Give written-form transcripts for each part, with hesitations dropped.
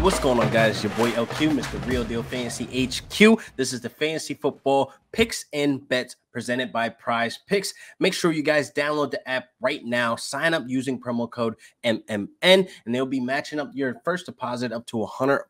What's going on, guys? It's your boy LQ, Mr. Real Deal Fantasy HQ. This is the Fantasy Football Picks and Bets presented by Prize Picks. Make sure you guys download the app right now. Sign up using promo code MMN, and they'll be matching up your first deposit up to $100.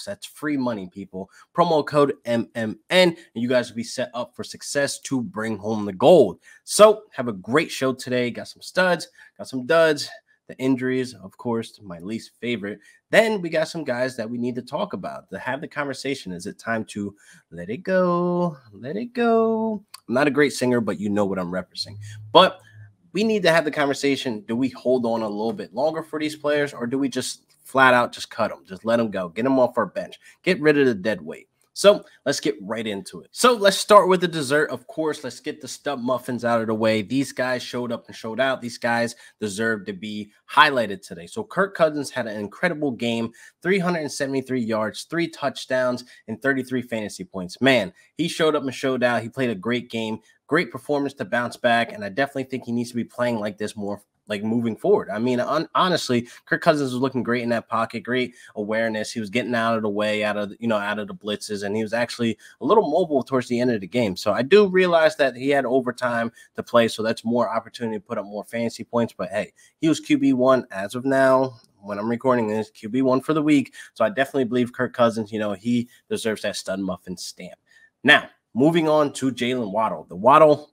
That's free money, people. Promo code MMN, and you guys will be set up for success to bring home the gold. So, have a great show today. Got some studs, got some duds. The injuries, of course, my least favorite. Then we got some guys that we need to talk about, to have the conversation. Is it time to let it go? Let it go. I'm not a great singer, but you know what I'm referencing. But we need to have the conversation. Do we hold on a little bit longer for these players, or do we just flat out just cut them? Just let them go. Get them off our bench. Get rid of the dead weight. So let's get right into it. So let's start with the dessert. Of course, let's get the stub muffins out of the way. These guys showed up and showed out. These guys deserve to be highlighted today. So Kirk Cousins had an incredible game, 373 yards, 3 touchdowns, and 33 fantasy points. Man, he showed up and showed out. He played a great game, great performance to bounce back, and I definitely think he needs to be playing like this more like moving forward. I mean, honestly, Kirk Cousins was looking great in that pocket, great awareness. He was getting out of the way, out of the blitzes, and he was actually a little mobile towards the end of the game. So I do realize that he had overtime to play, so that's more opportunity to put up more fantasy points. But hey, he was QB1 as of now. When I'm recording this, QB1 for the week. So I definitely believe Kirk Cousins, he deserves that stud muffin stamp. Now, moving on to Jalen Waddle. The Waddle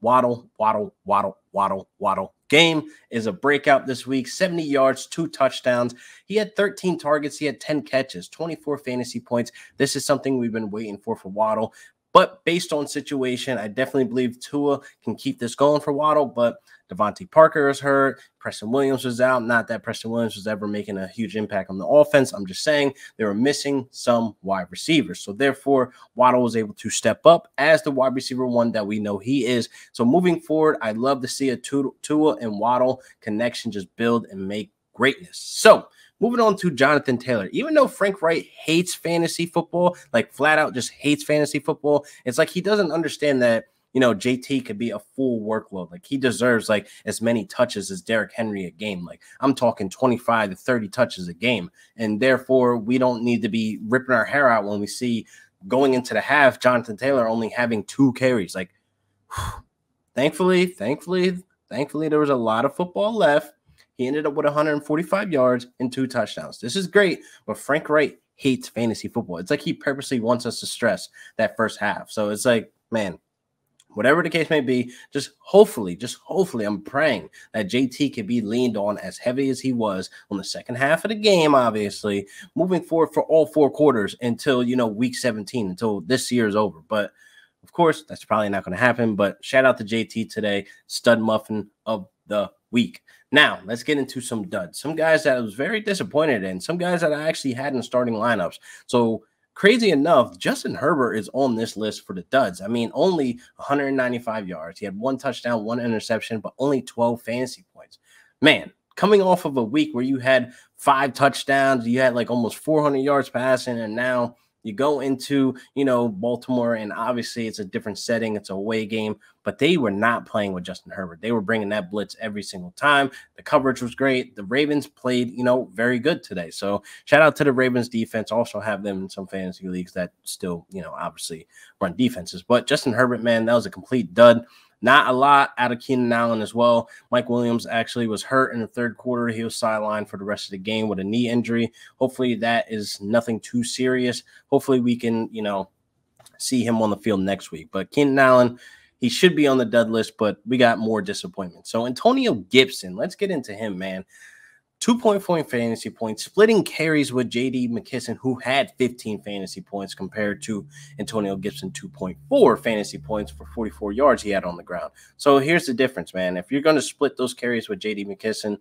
game is a breakout this week. 70 yards, 2 touchdowns. He had 13 targets. He had 10 catches, 24 fantasy points. This is something we've been waiting for Waddle. But based on situation, I definitely believe Tua can keep this going for Waddle. But Devontae Parker is hurt. Preston Williams was out. Not that Preston Williams was ever making a huge impact on the offense. I'm just saying they were missing some wide receivers. So therefore, Waddle was able to step up as the wide receiver one that we know he is. So moving forward, I'd love to see a Tua and Waddle connection just build and make greatness. So moving on to Jonathan Taylor. Even though Frank Wright hates fantasy football, like flat out just hates fantasy football, it's like he doesn't understand that, JT could be a full workload. Like he deserves like as many touches as Derrick Henry a game. Like I'm talking 25 to 30 touches a game. And therefore we don't need to be ripping our hair out when we see going into the half, Jonathan Taylor only having 2 carries. Like thankfully, there was a lot of football left. He ended up with 145 yards and 2 touchdowns. This is great, but Frank Wright hates fantasy football. It's like he purposely wants us to stress that first half. So it's like, man, whatever the case may be, just hopefully, I'm praying that JT can be leaned on as heavy as he was on the second half of the game, obviously, moving forward for all 4 quarters until, week 17, until this year is over. But of course, that's probably not going to happen. But shout out to JT today, stud muffin of the week. Now, let's get into some duds. Some guys that I was very disappointed in. Some guys that I actually had in starting lineups. So, crazy enough, Justin Herbert is on this list for the duds. I mean, only 195 yards. He had 1 touchdown, 1 interception, but only 12 fantasy points. Man, coming off of a week where you had 5 touchdowns, you had like almost 400 yards passing, and now you go into, Baltimore, and obviously it's a different setting. It's a away game, but they were not playing with Justin Herbert. They were bringing that blitz every single time. The coverage was great. The Ravens played, very good today. So shout out to the Ravens defense. Also have them in some fantasy leagues that still, obviously run defenses. But Justin Herbert, man, that was a complete dud. Not a lot out of Keenan Allen as well. Mike Williams actually was hurt in the third quarter. He was sidelined for the rest of the game with a knee injury. Hopefully that is nothing too serious. Hopefully we can, see him on the field next week. But Keenan Allen, he should be on the dud list, but we got more disappointment. So Antonio Gibson, let's get into him, man. 2.4 fantasy points, splitting carries with J.D. McKisson, who had 15 fantasy points compared to Antonio Gibson, 2.4 fantasy points for 44 yards he had on the ground. So here's the difference, man. If you're going to split those carries with J.D. McKisson,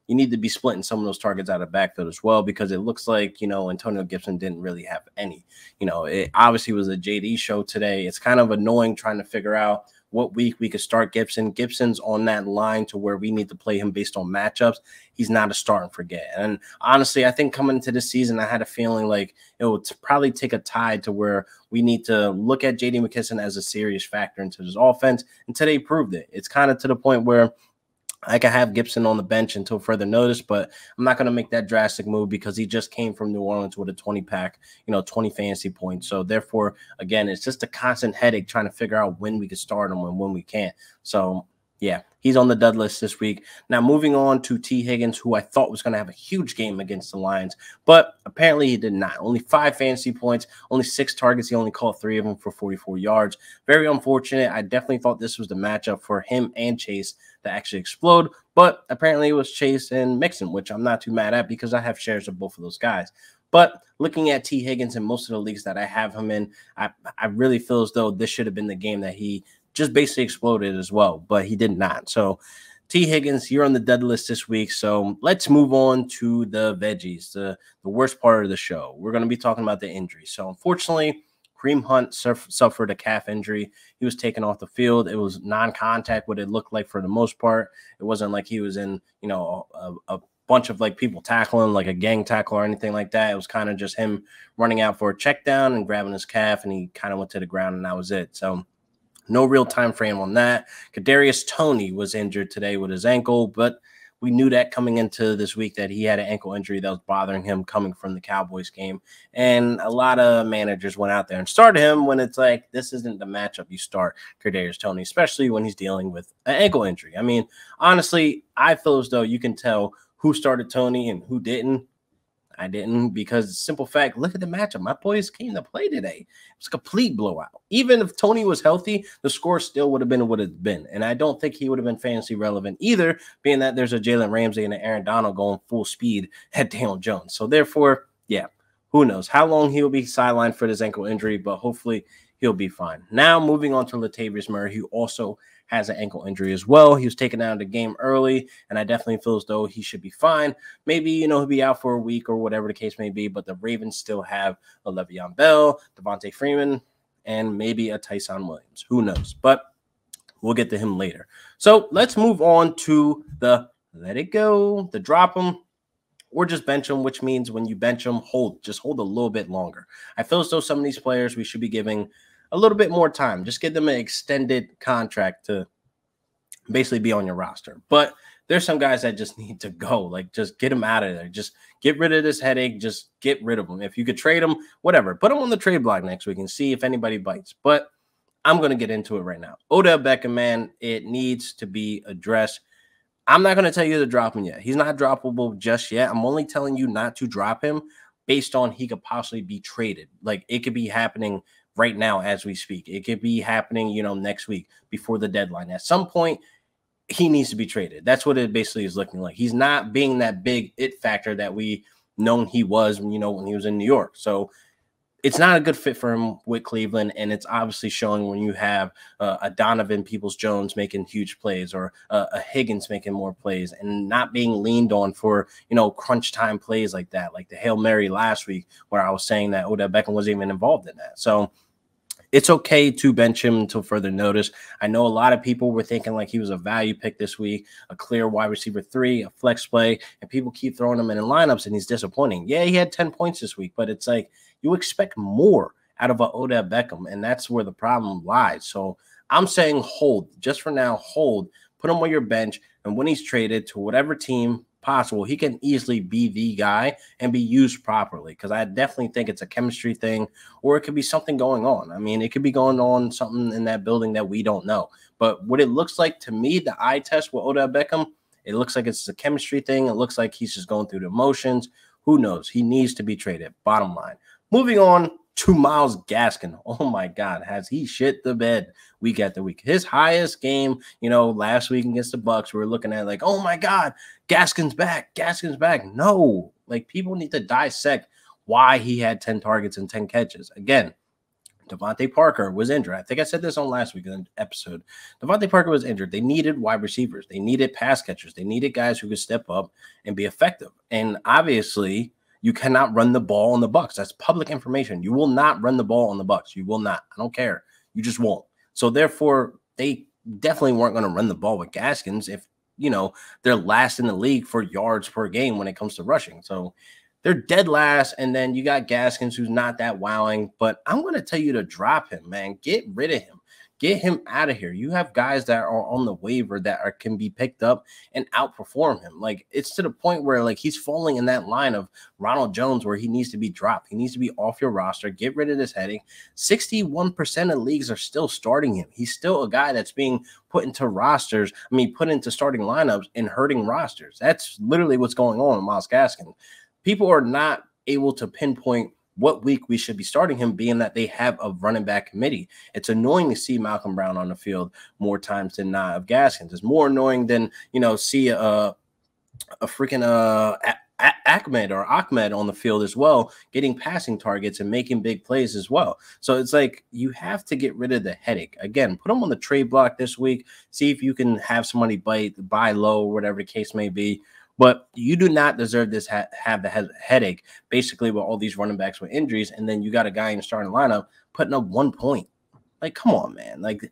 you need to be splitting some of those targets out of backfield as well, because it looks like, Antonio Gibson didn't really have any. It obviously was a J.D. show today. It's kind of annoying trying to figure out what week we could start Gibson. Gibson's on that line to where we need to play him based on matchups. He's not a start and forget. And honestly, I think coming into this season, I had a feeling like it would probably take a tide to where we need to look at J.D. McKisson as a serious factor into this offense. And today proved it. It's kind of to the point where I can have Gibson on the bench until further notice, but I'm not going to make that drastic move because he just came from New Orleans with a 20 pack, 20 fantasy points. So therefore, again, it's just a constant headache trying to figure out when we can start him and when we can't. So yeah, he's on the dud list this week. Now, moving on to T. Higgins, who I thought was going to have a huge game against the Lions, but apparently he did not. Only 5 fantasy points, only 6 targets. He only caught 3 of them for 44 yards. Very unfortunate. I definitely thought this was the matchup for him and Chase to actually explode, but apparently it was Chase and Mixon, which I'm not too mad at because I have shares of both of those guys. But looking at T. Higgins in most of the leagues that I have him in, I really feel as though this should have been the game that he just basically exploded as well, but he did not. So T. Higgins, you're on the dead list this week. So let's move on to the veggies, the worst part of the show. We're going to be talking about the injury. So unfortunately, Kareem Hunt suffered a calf injury. He was taken off the field. It was non-contact, what it looked like for the most part. It wasn't like he was in, a bunch of like people tackling, like a gang tackle or anything like that. It was kind of just him running out for a check down and grabbing his calf, and he kind of went to the ground, and that was it. So no real time frame on that. Kadarius Toney was injured today with his ankle, but we knew that coming into this week that he had an ankle injury that was bothering him coming from the Cowboys game. And a lot of managers went out there and started him when it's like, this isn't the matchup you start Kadarius Toney, especially when he's dealing with an ankle injury. I mean, honestly, I feel as though you can tell who started Toney and who didn't. I didn't, because simple fact, look at the matchup. My boys came to play today. It was a complete blowout. Even if Toney was healthy, the score still would have been what it's been. And I don't think he would have been fantasy relevant either, being that there's a Jalen Ramsey and an Aaron Donald going full speed at Daniel Jones. So therefore, yeah, who knows how long he'll be sidelined for this ankle injury, but hopefully he'll be fine. Now moving on to Latavius Murray, who also has an ankle injury as well. He was taken out of the game early, and I definitely feel as though he should be fine. Maybe, he'll be out for a week or whatever the case may be, but the Ravens still have a Le'Veon Bell, Devontae Freeman, and maybe a Tyson Williams. Who knows? But we'll get to him later. So let's move on to the let it go, the drop him, or just bench them, which means when you bench them, just hold a little bit longer. I feel as though some of these players we should be giving a little bit more time. Just give them an extended contract to basically be on your roster. But there's some guys that just need to go. Like, just get them out of there. Just get rid of this headache. Just get rid of them. If you could trade them, whatever. Put them on the trade block next week and see if anybody bites. But I'm going to get into it right now. Odell Beckham, man, it needs to be addressed. I'm not going to tell you to drop him yet. He's not droppable just yet. I'm only telling you not to drop him based on he could possibly be traded. Like, it could be happening right now as we speak. It could be happening, next week before the deadline. At some point, he needs to be traded. That's what it basically is looking like. He's not being that big it factor that we known he was, when he was in New York. So it's not a good fit for him with Cleveland, and it's obviously showing when you have a Donovan Peoples-Jones making huge plays, or a Higgins making more plays, and not being leaned on for, crunch time plays like that, like the Hail Mary last week where I was saying that Odell Beckham wasn't even involved in that. So it's okay to bench him until further notice. I know a lot of people were thinking like he was a value pick this week, a clear wide receiver 3, a flex play, and people keep throwing him in lineups, and he's disappointing. Yeah, he had 10 points this week, but it's like you expect more out of a Odell Beckham, and that's where the problem lies. So I'm saying hold. Just for now, hold. Put him on your bench, and when he's traded to whatever team possible, he can easily be the guy and be used properly, because I definitely think it's a chemistry thing, or it could be something going on. I mean, it could be going on something in that building that we don't know. But what it looks like to me, the eye test with Odell Beckham, it looks like it's a chemistry thing. It looks like he's just going through the motions. Who knows? He needs to be traded. Bottom line. Moving on to Myles Gaskin. Oh my God, has he shit the bed week after week? His highest game, last week against the Bucks, we were looking at like, oh my God, Gaskin's back. Gaskin's back. No, like, people need to dissect why he had 10 targets and 10 catches. Again, Devontae Parker was injured. I think I said this on last week's episode. Devontae Parker was injured. They needed wide receivers. They needed pass catchers. They needed guys who could step up and be effective. And obviously, you cannot run the ball on the Bucks. That's public information. You will not run the ball on the Bucks. You will not. I don't care. You just won't. So therefore, they definitely weren't going to run the ball with Gaskins if, they're last in the league for yards per game when it comes to rushing. So they're dead last. And then you got Gaskins, who's not that wowing. But I'm going to tell you to drop him, man. Get rid of him. get him out of here. You have guys that are on the waiver that can be picked up and outperform him. Like, it's to the point where like he's falling in that line of Ronald Jones where he needs to be dropped. He needs to be off your roster. Get rid of this headache. 61% of leagues are still starting him. He's still a guy that's being put into rosters. I mean, put into starting lineups and hurting rosters. That's literally what's going on with Myles Gaskin. People are not able to pinpoint what week we should be starting him, being that they have a running back committee. It's annoying to see Malcolm Brown on the field more times than not of Gaskins. It's more annoying than, see a freaking Ahmed on the field as well, getting passing targets and making big plays as well. So it's like you have to get rid of the headache. Again, put him on the trade block this week. See if you can have somebody buy low or whatever the case may be. But you do not deserve this have the headache, basically, with all these running backs with injuries, and then you got a guy in the starting lineup putting up 1 point. Like, come on, man. Like,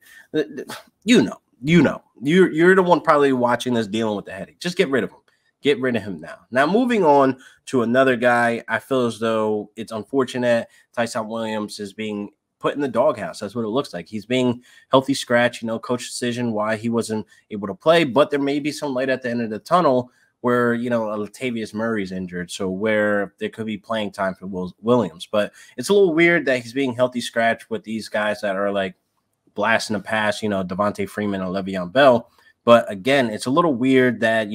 you're the one probably watching this dealing with the headache. Just get rid of him. Get rid of him now. Now, moving on to another guy, I feel as though it's unfortunate Tyson Williams is being put in the doghouse. That's what it looks like. He's being healthy scratch, coach decision why he wasn't able to play, but there may be some light at the end of the tunnel where, Latavius Murray's injured, so where there could be playing time for Williams. But it's a little weird that he's being healthy scratch with these guys that are like blasting the pass, Devontae Freeman and Le'Veon Bell. But again, it's a little weird that,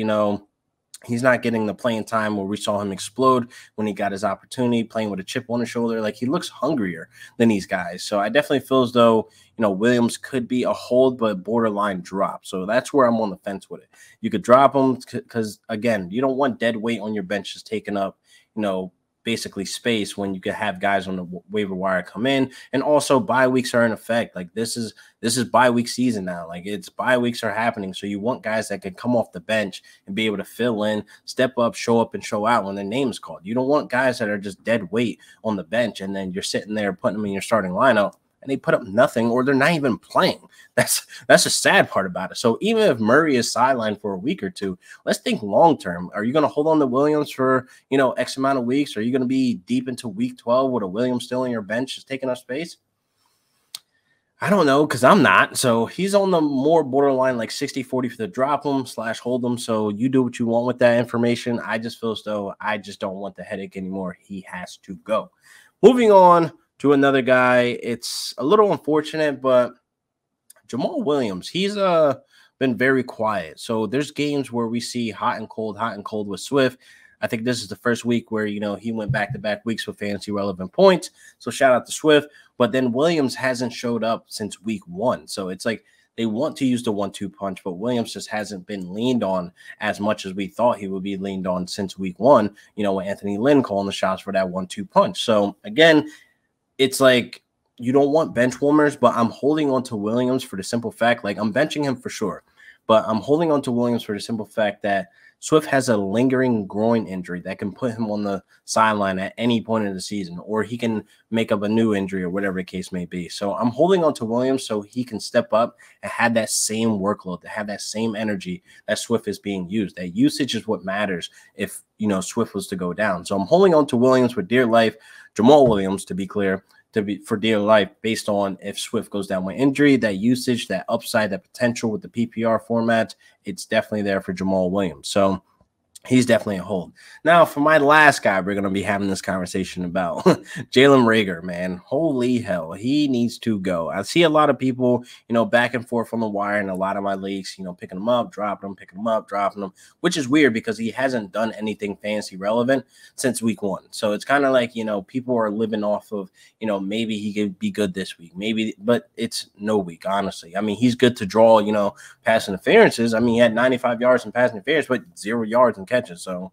he's not getting the playing time where we saw him explode when he got his opportunity, playing with a chip on his shoulder. Like, he looks hungrier than these guys. So I definitely feel as though, Williams could be a hold, but borderline drop. So that's where I'm on the fence with it. You could drop him because, again, you don't want dead weight on your bench just taking up, basically space when you could have guys on the waiver wire come in. And also bye weeks are in effect. Like, this is bye week season now. Like, it's bye weeks are happening. So you want guys that can come off the bench and be able to fill in, step up and show out when their name's called. You don't want guys that are just dead weight on the bench and then you're sitting there putting them in your starting lineup and they put up nothing or they're not even playing. That's the sad part about it. So even if Murray is sidelined for a week or two, let's think long term. Are you going to hold on to Williams for, X amount of weeks? Are you going to be deep into week 12 with a Williams still on your bench just taking up space? I don't know, because I'm not. So he's on the more borderline like 60-40 for the drop him / hold him. So you do what you want with that information. I just feel as though I just don't want the headache anymore. He has to go. Moving on to another guy. It's a little unfortunate, but Jamal Williams, he's been very quiet. So there's games where we see hot and cold with Swift. I think this is the first week where, he went back-to-back weeks with fantasy relevant points. So shout out to Swift. But then Williams hasn't showed up since week 1. So it's like they want to use the 1-2 punch, but Williams just hasn't been leaned on as much as we thought he would be leaned on since week 1, with Anthony Lynn calling the shots for that 1-2 punch. So again, it's like you don't want bench warmers, but I'm holding on to Williams for the simple fact, like I'm benching him for sure, but I'm holding on to Williams for the simple fact that Swift has a lingering groin injury that can put him on the sideline at any point in the season, or he can make up a new injury or whatever the case may be. So I'm holding on to Williams so he can step up and have that same workload, to have that same energy that Swift is being used. That usage is what matters if, Swift was to go down. So I'm holding on to Williams for dear life. Jamal Williams, to be clear, for dear life, based on if Swift goes down with injury, that usage, that upside, that potential with the PPR format, it's definitely there for Jamal Williams. So he's definitely a hold. Now, for my last guy, we're going to be having this conversation about Jalen Reagor, man. Holy hell, he needs to go. I see a lot of people, back and forth on the wire in a lot of my leagues, picking him up, dropping him, picking him up, dropping him, which is weird because he hasn't done anything fantasy relevant since week 1. So it's kind of like, people are living off of, maybe he could be good this week, maybe, but it's no week, honestly. I mean, he's good to draw, pass interferences. I mean, he had 95 yards in pass interference, but 0 yards in catches. So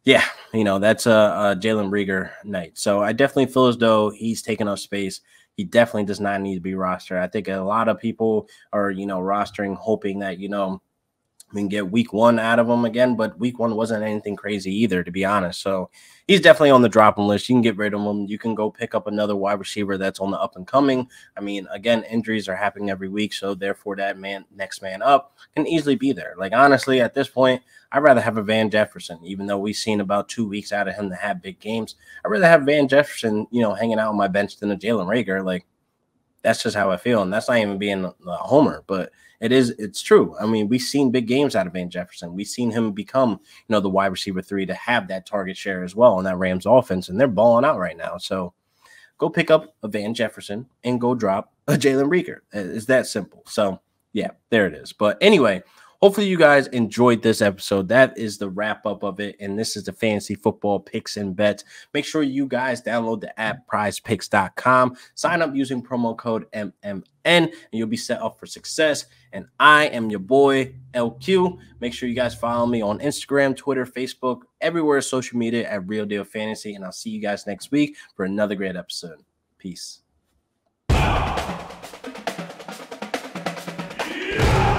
yeah, that's a Jalen Reagor night. So I definitely feel as though he's taking up space. He definitely does not need to be rostered. I think a lot of people are, rostering, hoping that, we can get week 1 out of him again, but week 1 wasn't anything crazy either, to be honest. So he's definitely on the dropping list. You can get rid of him. You can go pick up another wide receiver that's on the up and coming. I mean, again, injuries are happening every week, so therefore that next man up can easily be there. Like, honestly, at this point, I'd rather have a Van Jefferson, even though we've seen about 2 weeks out of him to have big games. I'd rather have Van Jefferson, hanging out on my bench than a Jalen Reagor. Like, that's just how I feel. And that's not even being a homer, but it's true. I mean, we've seen big games out of Van Jefferson. We've seen him become, the wide receiver 3 to have that target share as well in that Rams offense. And they're balling out right now. So go pick up a Van Jefferson and go drop a Jalen Reagor. It's that simple. So yeah, there it is. But anyway, hopefully you guys enjoyed this episode. That is the wrap up of it. And this is the fantasy football picks and bets. Make sure you guys download the app prizepicks.com. Sign up using promo code MMN and you'll be set up for success. And I am your boy, LQ. Make sure you guys follow me on Instagram, Twitter, Facebook, everywhere social media at Real Deal Fantasy. And I'll see you guys next week for another great episode. Peace. Yeah.